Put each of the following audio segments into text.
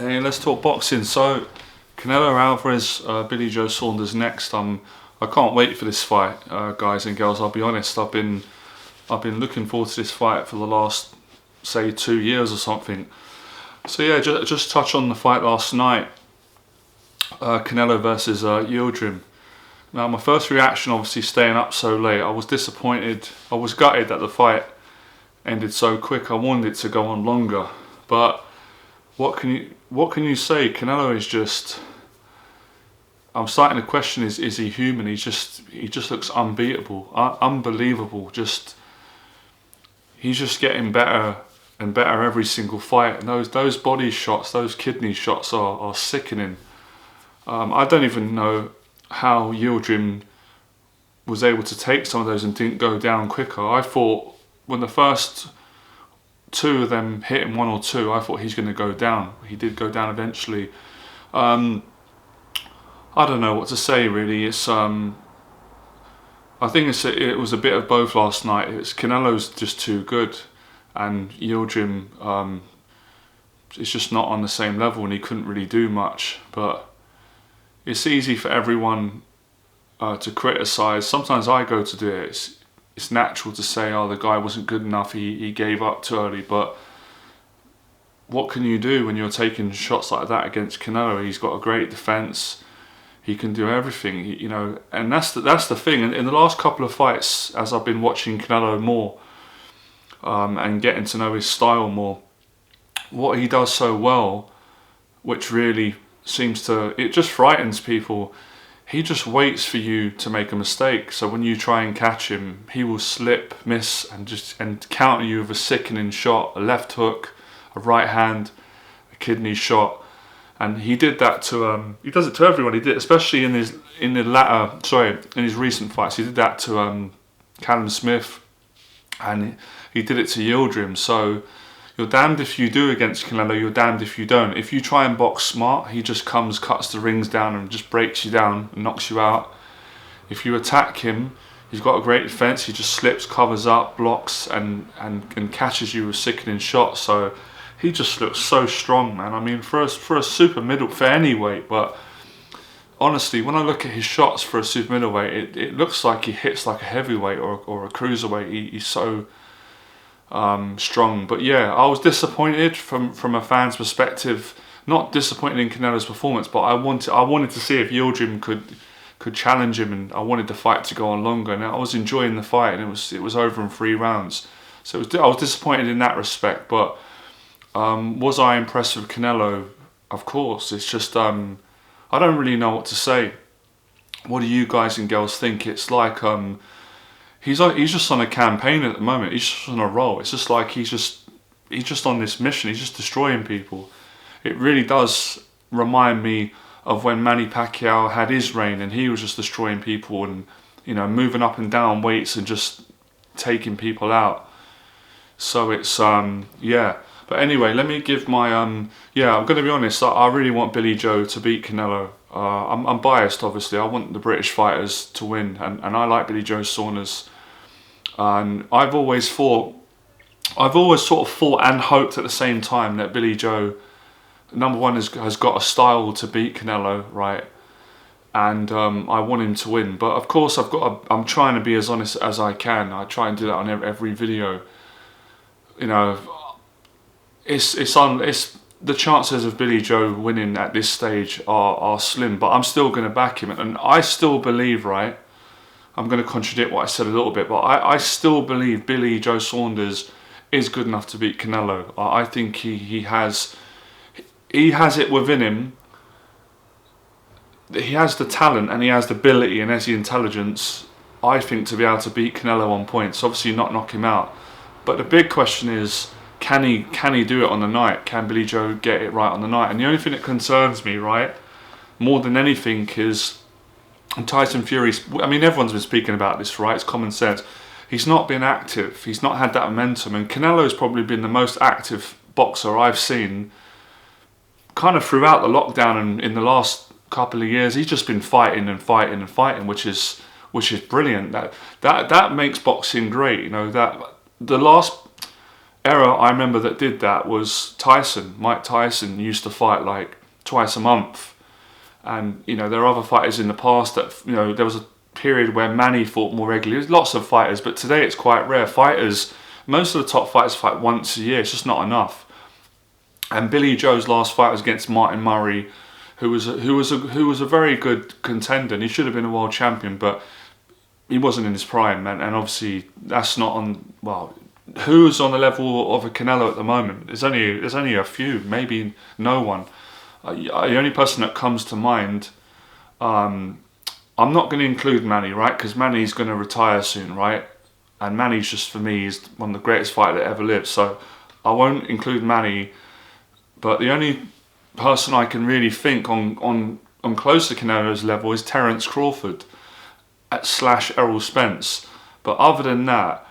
Hey, let's talk boxing. So, Canelo Alverez, Billy Joe Saunders next. I can't wait for this fight, guys and girls. I'll be honest. I've been looking forward to this fight for the last, say, 2 years or something. So yeah, just touch on the fight last night. Canelo versus Yildirim. Now, my first reaction, obviously, staying up so late, I was disappointed. I was gutted that the fight ended so quick. I wanted it to go on longer, but what can you say? Canelo is just. I'm starting to question: is he human? He just looks unbeatable, unbelievable. He's just getting better and better every single fight. And those body shots, those kidney shots are sickening. I don't even know how Yildirim was able to take some of those and didn't go down quicker. I thought when the first two of them hit him, one or two, I thought he's going to go down. He did go down eventually. I don't know what to say really. I think it was a bit of both last night. Canelo's just too good, and Yildirim is just not on the same level, and he couldn't really do much. But it's easy for everyone to criticise. Sometimes I go to do it. It's natural to say, oh, the guy wasn't good enough, he gave up too early. But what can you do when you're taking shots like that against Canelo? He's got a great defence. He can do everything, and that's the thing. In the last couple of fights, as I've been watching Canelo more and getting to know his style more, what he does so well, which really it just frightens people. He just waits for you to make a mistake. So when you try and catch him, he will slip, miss, and counter you with a sickening shot, a left hook, a right hand, a kidney shot. And he did that to he does it to everyone. He did, especially in his recent fights. He did that to Callum Smith, and he did it to Yildirim. So you're damned if you do against Canelo, you're damned if you don't. If you try and box smart, he just comes, cuts the rings down and just breaks you down and knocks you out. If you attack him, he's got a great defence. He just slips, covers up, blocks and catches you with sickening shots. So he just looks so strong, man. I mean, for a super middle, for any weight, but honestly, when I look at his shots for a super middleweight, it looks like he hits like a heavyweight or a cruiserweight. He's so strong. But yeah, I was disappointed from a fan's perspective. Not disappointed in Canelo's performance, but I wanted to see if Yildirim could challenge him, and I wanted the fight to go on longer. And I was enjoying the fight, and it was over in 3 rounds. So I was disappointed in that respect. But was I impressed with Canelo? Of course. It's just I don't really know what to say. What do you guys and girls think? It's like he's just on a campaign at the moment. He's just on a roll. It's just like he's just on this mission. He's just destroying people. It really does remind me of when Manny Pacquiao had his reign, and he was just destroying people and moving up and down weights and just taking people out. So it's yeah. But anyway, let me give my I'm going to be honest. I really want Billy Joe to beat Canelo. I'm biased, obviously. I want the British fighters to win, and I like Billy Joe Saunders. And I've always sort of thought and hoped at the same time that Billy Joe, number one, has got a style to beat Canelo, right? And I want him to win. But of course, I'm trying to be as honest as I can. I try and do that on every video. It's the chances of Billy Joe winning at this stage are slim, but I'm still going to back him, and I still believe, right? I'm going to contradict what I said a little bit, but I still believe Billy Joe Saunders is good enough to beat Canelo. I think he has it within him. He has the talent, and he has the ability, and has the intelligence, I think, to be able to beat Canelo on points. Obviously not knock him out, but the big question is, can he do it on the night? Can Billy Joe get it right on the night? And the only thing that concerns me, right, more than anything, is Tyson Fury's. I mean, everyone's been speaking about this, right? It's common sense. He's not been active. He's not had that momentum. And Canelo's probably been the most active boxer I've seen, kind of throughout the lockdown and in the last couple of years. He's just been fighting and fighting and fighting, which is brilliant. That makes boxing great. That the last era I remember that did that was Tyson. Mike Tyson used to fight like twice a month. And, you know, there are other fighters in the past that, you know, there was a period where Manny fought more regularly. There's lots of fighters, but today it's quite rare. Most of the top fighters fight once a year. It's just not enough. And Billy Joe's last fight was against Martin Murray, who was a very good contender. And he should have been a world champion, but he wasn't in his prime. And obviously that's not on, well, who's on the level of a Canelo at the moment? There's only a few, maybe no one. The only person that comes to mind, I'm not going to include Manny, right? Because Manny's going to retire soon, right? And Manny's just, for me, is one of the greatest fighters that ever lived. So I won't include Manny. But the only person I can really think on close to Canelo's level is Terence Crawford / Errol Spence. But other than that,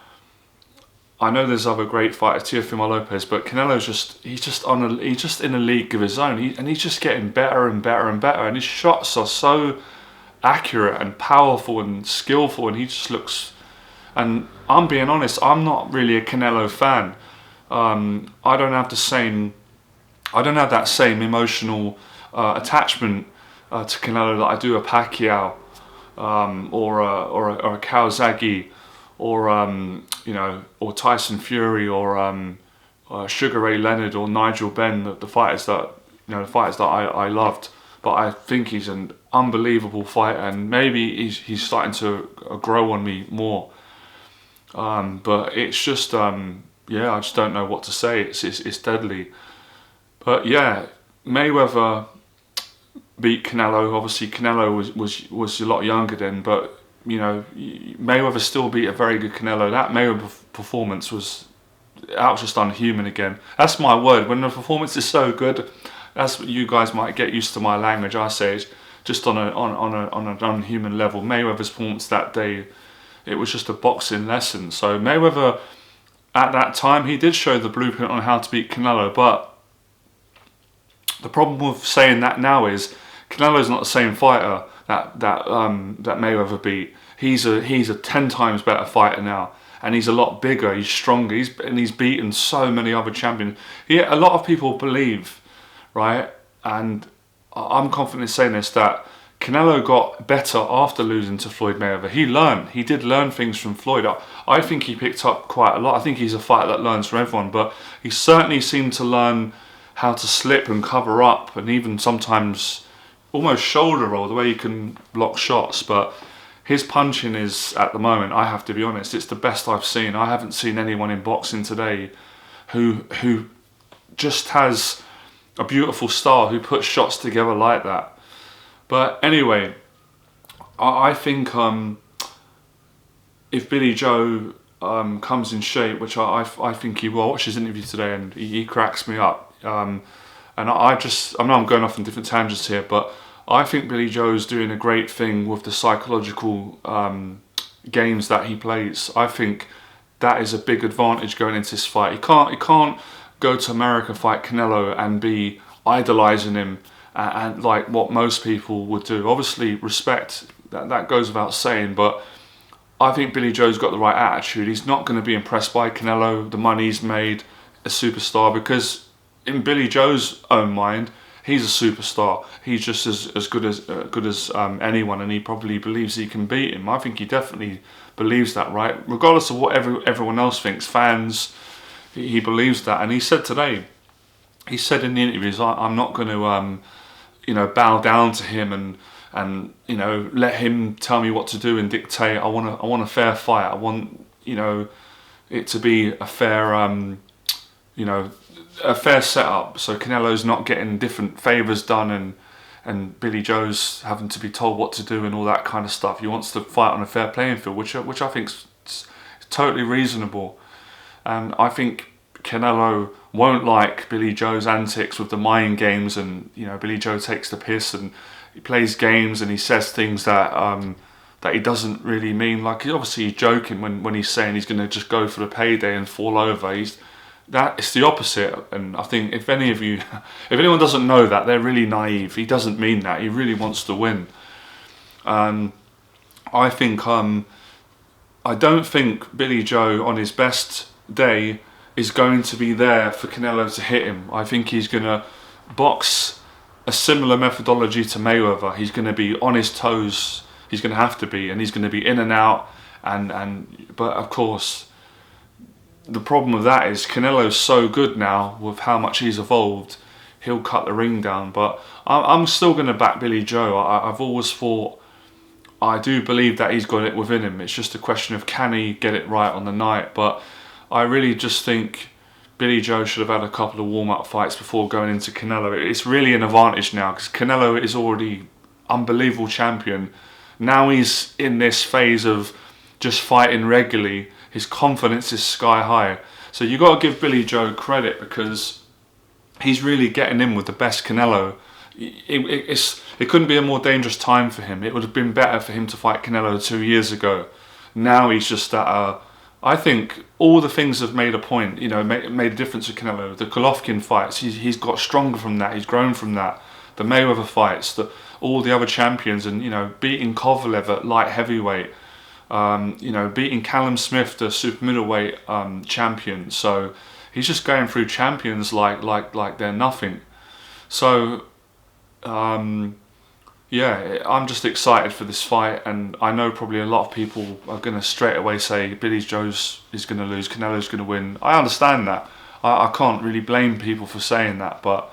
I know there's other great fighters, Teofimo Lopez, but Canelo's he's just in a league of his own. He's just getting better and better and better, and his shots are so accurate and powerful and skillful, and he just looks. And I'm being honest, I'm not really a Canelo fan. I don't have that same emotional attachment to Canelo that I do a Pacquiao or a Kawasaki. Or or Tyson Fury, or Sugar Ray Leonard, or Nigel Benn, the fighters that I loved. But I think he's an unbelievable fighter, and maybe he's starting to grow on me more. But it's just I just don't know what to say. It's deadly. But yeah, Mayweather beat Canelo. Obviously, Canelo was a lot younger then, but. You know, Mayweather still beat a very good Canelo. That Mayweather performance was just unhuman again. That's my word. When the performance is so good, that's what you guys might get used to my language. I say it's just on an unhuman level. Mayweather's performance that day, it was just a boxing lesson. So Mayweather, at that time, he did show the blueprint on how to beat Canelo. But the problem with saying that now is Canelo's not the same fighter that Mayweather beat. He's a 10 times better fighter now, and he's a lot bigger. He's stronger. He's beaten so many other champions. A lot of people believe, right? And I'm confident in saying this, that Canelo got better after losing to Floyd Mayweather. He did learn things from Floyd. I think he picked up quite a lot. I think he's a fighter that learns from everyone, but he certainly seemed to learn how to slip and cover up, and even sometimes almost shoulder roll, the way he can block shots. But his punching is, at the moment, I have to be honest, it's the best I've seen. I haven't seen anyone in boxing today who just has a beautiful style, who puts shots together like that. But anyway, I think if Billy Joe comes in shape, which I think he will, I watched his interview today and he cracks me up. And I know I'm going off on different tangents here, but I think Billy Joe's doing a great thing with the psychological games that he plays. I think that is a big advantage going into this fight. He can't go to America, fight Canelo, and be idolising him and like what most people would do. Obviously, respect, that goes without saying, but I think Billy Joe's got the right attitude. He's not going to be impressed by Canelo, the money he's made, a superstar, because in Billy Joe's own mind, he's a superstar. He's just as good as anyone, and he probably believes he can beat him. I think he definitely believes that, right? Regardless of what everyone else thinks, fans, he believes that. And he said today, he said in the interviews, I'm not going to, bow down to him and let him tell me what to do and dictate. I want a fair fight. I want it to be a fair a fair setup, so Canelo's not getting different favours done and Billy Joe's having to be told what to do and all that kind of stuff. He wants to fight on a fair playing field, which I think is totally reasonable. And I think Canelo won't like Billy Joe's antics with the mind games, and Billy Joe takes the piss and he plays games and he says things that he doesn't really mean. Like, obviously he's joking when he's saying he's going to just go for the payday and fall over. It's the opposite, and I think if anyone doesn't know that, they're really naive. He doesn't mean that. He really wants to win. I think I don't think Billy Joe on his best day is going to be there for Canelo to hit him. I think he's going to box a similar methodology to Mayweather. He's going to be on his toes. He's going to have to be, and he's going to be in and out. But of course, the problem with that is Canelo's so good now with how much he's evolved. He'll cut the ring down. But I'm still going to back Billy Joe. I've always thought, I do believe that he's got it within him. It's just a question of can he get it right on the night. But I really just think Billy Joe should have had a couple of warm-up fights before going into Canelo. It's really an advantage now because Canelo is already unbelievable champion. Now he's in this phase of just fighting regularly. His confidence is sky high. So you got to give Billy Joe credit because he's really getting in with the best Canelo. It couldn't be a more dangerous time for him. It would have been better for him to fight Canelo 2 years ago. Now he's just at I think all the things have made a point, made a difference with Canelo. The Golovkin fights, he's got stronger from that. He's grown from that. The Mayweather fights, all the other champions, and beating Kovalev at light heavyweight, beating Callum Smith, the super middleweight champion. So he's just going through champions like they're nothing. So I'm just excited for this fight, and I know probably a lot of people are going to straight away say Billy Joe is going to lose, Canelo's going to win. I understand that. I can't really blame people for saying that, but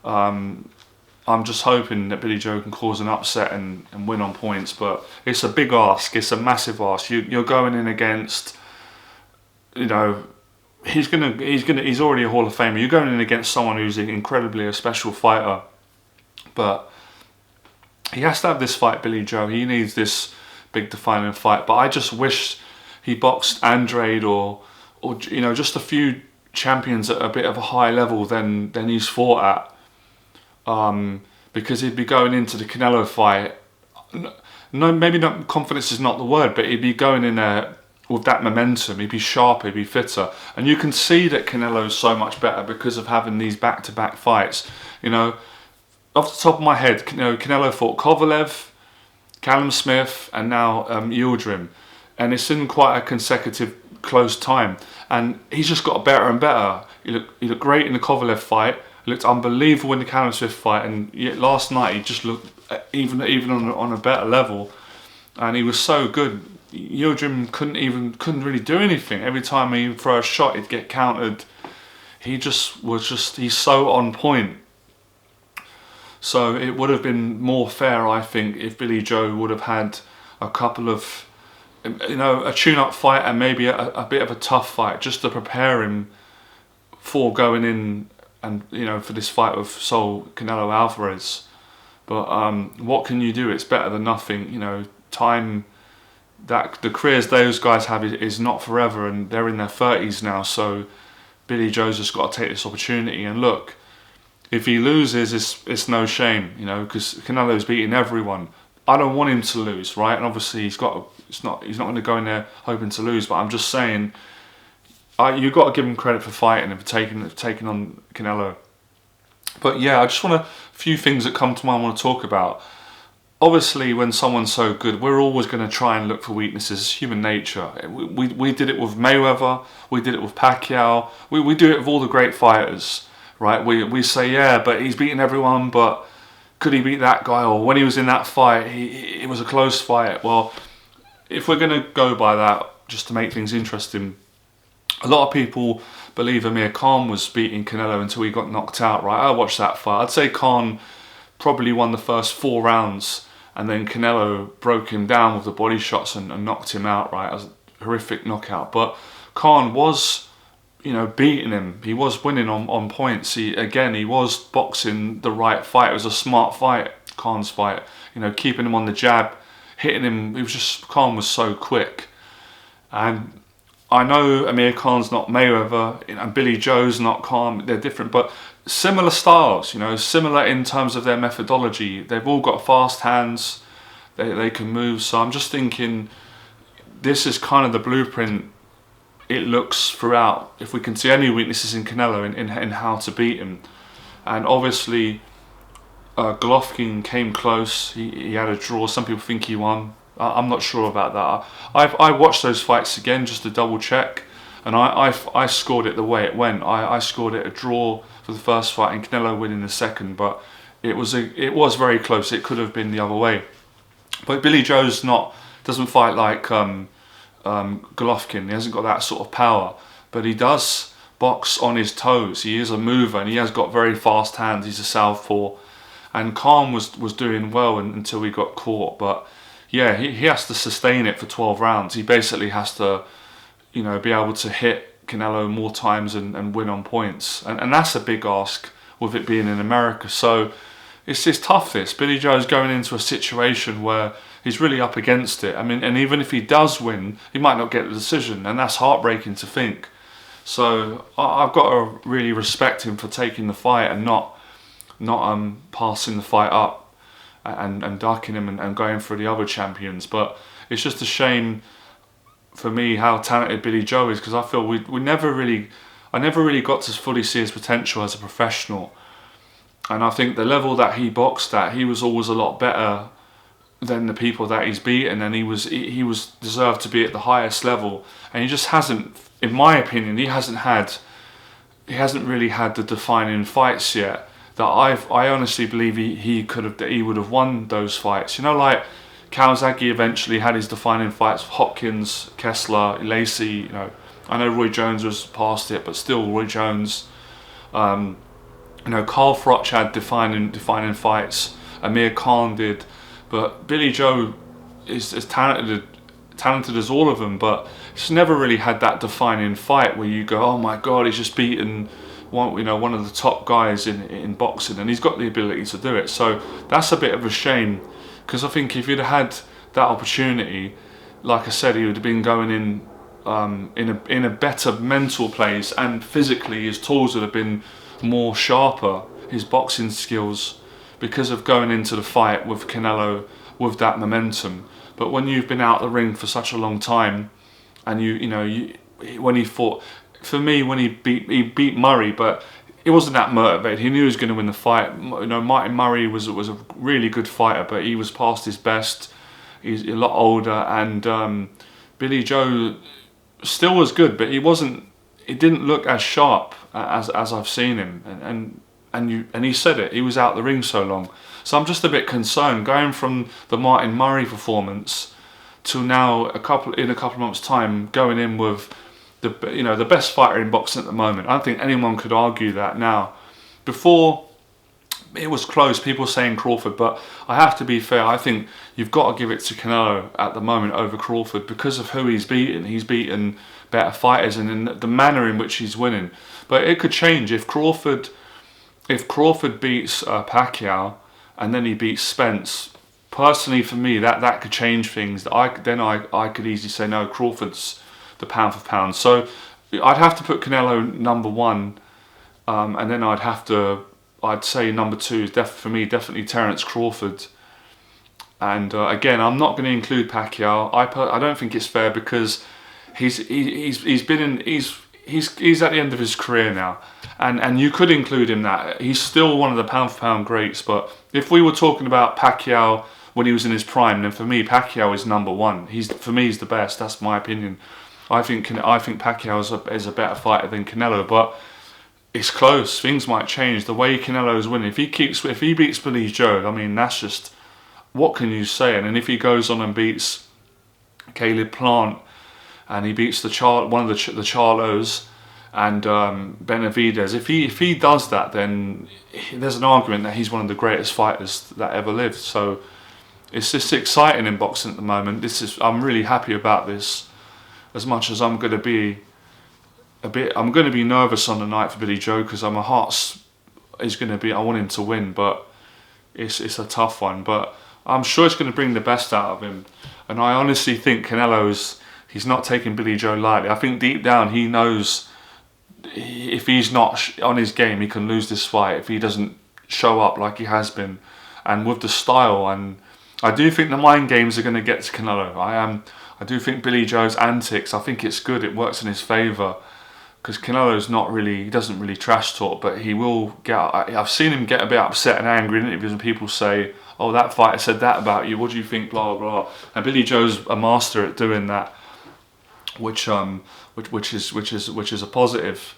I'm just hoping that Billy Joe can cause an upset and win on points. But it's a big ask. It's a massive ask. You're going in against, he's already a Hall of Famer. You're going in against someone who's incredibly a special fighter, but he has to have this fight, Billy Joe. He needs this big defining fight. But I just wish he boxed Andrade or just a few champions at a bit of a higher level than he's fought at. Because he'd be going into the Canelo fight. No, maybe not. Confidence is not the word, but he'd be going in there with that momentum. He'd be sharper. He'd be fitter. And you can see that Canelo's so much better because of having these back-to-back fights. Off the top of my head, Canelo fought Kovalev, Callum Smith, and now Yildirim, and it's in quite a consecutive close time. And he's just got better and better. He looked great in the Kovalev fight. He looked unbelievable in the Callum Smith fight, and yet last night he just looked even on a better level. And he was so good. Yildirim couldn't really do anything. Every time he throw a shot, he'd get countered. He's so on point. So it would have been more fair, I think, if Billy Joe would have had a couple of, a tune-up fight and maybe a bit of a tough fight just to prepare him for going in and, for this fight with Canelo Alverez. But what can you do? It's better than nothing. Time, that the careers those guys have is not forever, and they're in their 30s now. So Billy Joe's just got to take this opportunity and look. If he loses, it's no shame, because Canelo's beating everyone. I don't want him to lose, right? And obviously he's not going to go in there hoping to lose. But I'm just saying, you've got to give him credit for fighting and for taking on Canelo. But yeah, I just want a few things that come to mind I want to talk about. Obviously, when someone's so good, we're always going to try and look for weaknesses. It's human nature. We did it with Mayweather. We did it with Pacquiao. We do it with all the great fighters. Right, we say, yeah, but he's beaten everyone, but could he beat that guy? Or when he was in that fight, it was a close fight. Well, if we're going to go by that, just to make things interesting, a lot of people believe Amir Khan was beating Canelo until he got knocked out, right? I watched that fight. I'd say Khan probably won the first 4 rounds, and then Canelo broke him down with the body shots and knocked him out, right? It was a horrific knockout. But Khan was beating him. He was winning on points. He was boxing the right fight. It was a smart fight, Khan's fight. Keeping him on the jab, hitting him. Khan was so quick. And I know Amir Khan's not Mayweather, and Billy Joe's not Khan. They're different, but similar styles. Similar in terms of their methodology. They've all got fast hands. They can move. So I'm just thinking, this is kind of the blueprint it looks throughout. If we can see any weaknesses in Canelo in how to beat him. And obviously Golovkin came close. He had a draw. Some people think he won. I'm not sure about that. I watched those fights again just to double check. And I scored it the way it went. I scored it a draw for the first fight and Canelo winning the second, but it was very close. It could have been the other way. But Billy Joe's doesn't fight like Golovkin. He hasn't got that sort of power, but he does box on his toes. He is a mover and he has got very fast hands. He's a southpaw, and Khan was doing well until he got caught. But yeah, he has to sustain it for 12 rounds. He basically has to, be able to hit Canelo more times and win on points, and that's a big ask with it being in America. So it's tough. Billy Joe's going into a situation where he's really up against it. I mean, and even if he does win, he might not get the decision, and that's heartbreaking to think. So I've got to really respect him for taking the fight and not passing the fight up and ducking him and going for the other champions. But it's just a shame for me how talented Billy Joe is, because I feel I never really got to fully see his potential as a professional. And I think the level that he boxed at, he was always a lot better than the people that he's beaten, and he was deserved to be at the highest level, and he just hasn't, in my opinion, he hasn't really had the defining fights yet that I honestly believe he would have won those fights. Like Kawasaki eventually had his defining fights with Hopkins, Kessler, Lacey. I know Roy Jones was past it, but still Roy Jones. Carl Froch had defining fights. Amir Khan did. But Billy Joe is as talented as all of them, but he's never really had that defining fight where you go, oh my God, he's just beaten one of the top guys in boxing, and he's got the ability to do it. So that's a bit of a shame, because I think if he'd have had that opportunity, like I said, he would have been going in a better mental place, and physically his tools would have been more sharper, his boxing skills, because of going into the fight with Canelo with that momentum. But when you've been out the ring for such a long time, and when he fought, for me, when he beat Murray, but it wasn't that motivated. He knew he was going to win the fight. Martin Murray was a really good fighter, but he was past his best. He's a lot older, and Billy Joe still was good, but he wasn't. He didn't look as sharp as I've seen him, and he said it. He was out the ring so long, so I'm just a bit concerned going from the Martin Murray performance to now in a couple of months' time going in with the best fighter in boxing at the moment. I don't think anyone could argue that now. Before, it was close, people saying Crawford, but I have to be fair, I think you've got to give it to Canelo at the moment over Crawford because of who he's beaten. He's beaten better fighters and in the manner in which he's winning. But it could change if Crawford beats Pacquiao and then he beats Spence. Personally, for me, that could change things. I could easily say no, Crawford's the pound for pound. So I'd have to put Canelo number one, and then I'd say number two is for me definitely Terence Crawford. And again, I'm not going to include Pacquiao. I don't think it's fair because he's at the end of his career now, and you could include him that he's still one of the pound for pound greats. But if we were talking about Pacquiao when he was in his prime, then for me Pacquiao is number one. He's the best. That's my opinion. I think Pacquiao is a better fighter than Canelo, but it's close. Things might change. The way Canelo's winning, if he beats Billy Joe, I mean that's just, what can you say? And then if he goes on and beats Caleb Plant, and he beats one of the Charlos and Benavidez, if he does that, then there's an argument that he's one of the greatest fighters that ever lived. So it's just exciting in boxing at the moment. I'm really happy about this. As much as I'm going to be nervous on the night for Billy Joe because my heart is going to be, I want him to win, but it's a tough one. But I'm sure it's going to bring the best out of him, and I honestly think he's not taking Billy Joe lightly. I think deep down he knows if he's not on his game, he can lose this fight if he doesn't show up like he has been, and with the style. And I do think the mind games are going to get to Canelo. I do think Billy Joe's antics, I think it's good, it works in his favour, because Canelo's he doesn't really trash talk, but he will I've seen him get a bit upset and angry in interviews when people say, oh, that fighter said that about you, what do you think, blah, blah, blah. And Billy Joe's a master at doing that. which is a positive.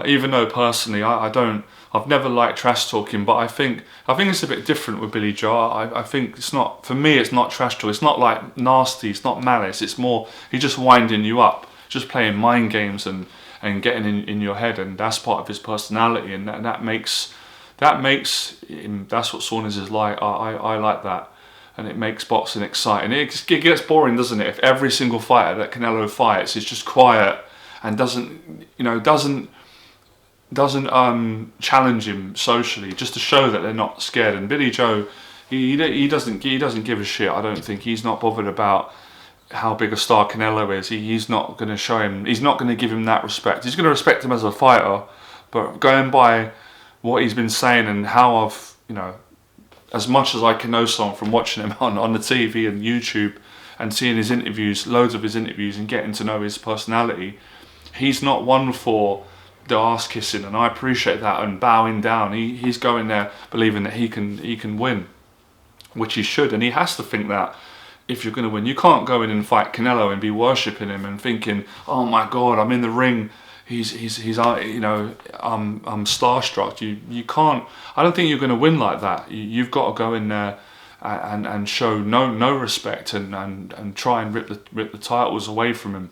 Even though personally I've never liked trash talking, but I think it's a bit different with Billy Joe. I think it's not, for me, it's not trash talk. It's not like nasty. It's not malice. It's more, he's just winding you up, just playing mind games and getting in your head, and that's part of his personality, and that makes him, that's what Saunders is like. I like that, and it makes boxing exciting. It gets boring, doesn't it, if every single fighter that Canelo fights is just quiet and doesn't challenge him socially, just to show that they're not scared. And Billy Joe, he doesn't give a shit. I don't think he's not bothered about how big a star Canelo is. He's not going to show him. He's not going to give him that respect. He's going to respect him as a fighter, but going by what he's been saying and how I've, as much as I can know someone from watching him on the TV and YouTube and seeing his interviews, loads of his interviews, and getting to know his personality, he's not one for the ass kissing, and I appreciate that, and bowing down. He's going there believing that he can win, which he should, and he has to think that if you're going to win. You can't go in and fight Canelo and be worshipping him and thinking, oh my God, I'm in the ring, he's I'm starstruck. You can't. I don't think you're going to win like that. You've got to go in there and show no respect and try and rip the titles away from him,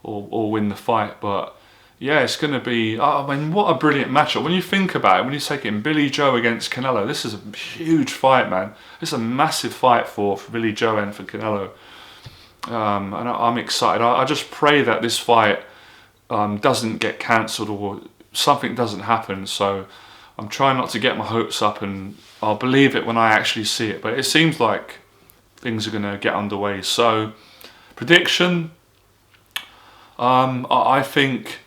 or win the fight. But yeah, it's going to be, I mean, what a brilliant matchup. When you think about it, when you take it in Billy Joe against Canelo, this is a huge fight, man. It's a massive fight for Billy Joe and for Canelo. And I'm excited. I just pray that this fight doesn't get cancelled or something doesn't happen. So I'm trying not to get my hopes up, and I'll believe it when I actually see it. But it seems like things are going to get underway. So, prediction, I think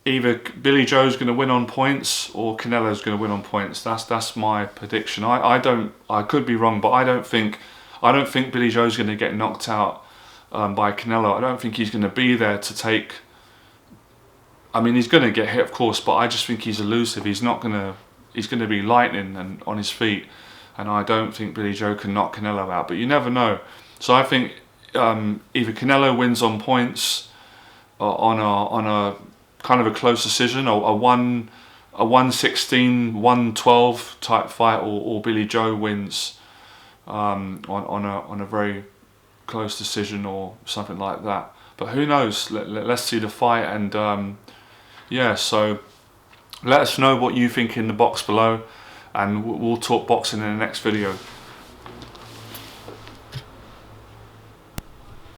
either Billy Joe's going to win on points or Canelo's going to win on points. That's my prediction. I could be wrong, but I don't think Billy Joe's going to get knocked out by Canelo. I don't think he's going to be there to take. I mean, he's going to get hit, of course, but I just think he's elusive. He's going to be lightning and on his feet, and I don't think Billy Joe can knock Canelo out. But you never know. So I think either Canelo wins on points, on a kind of a close decision, or a 116, 112 type fight, or Billy Joe wins on a very close decision or something like that. But who knows? Let's see the fight, and yeah. So let us know what you think in the box below, and we'll talk boxing in the next video.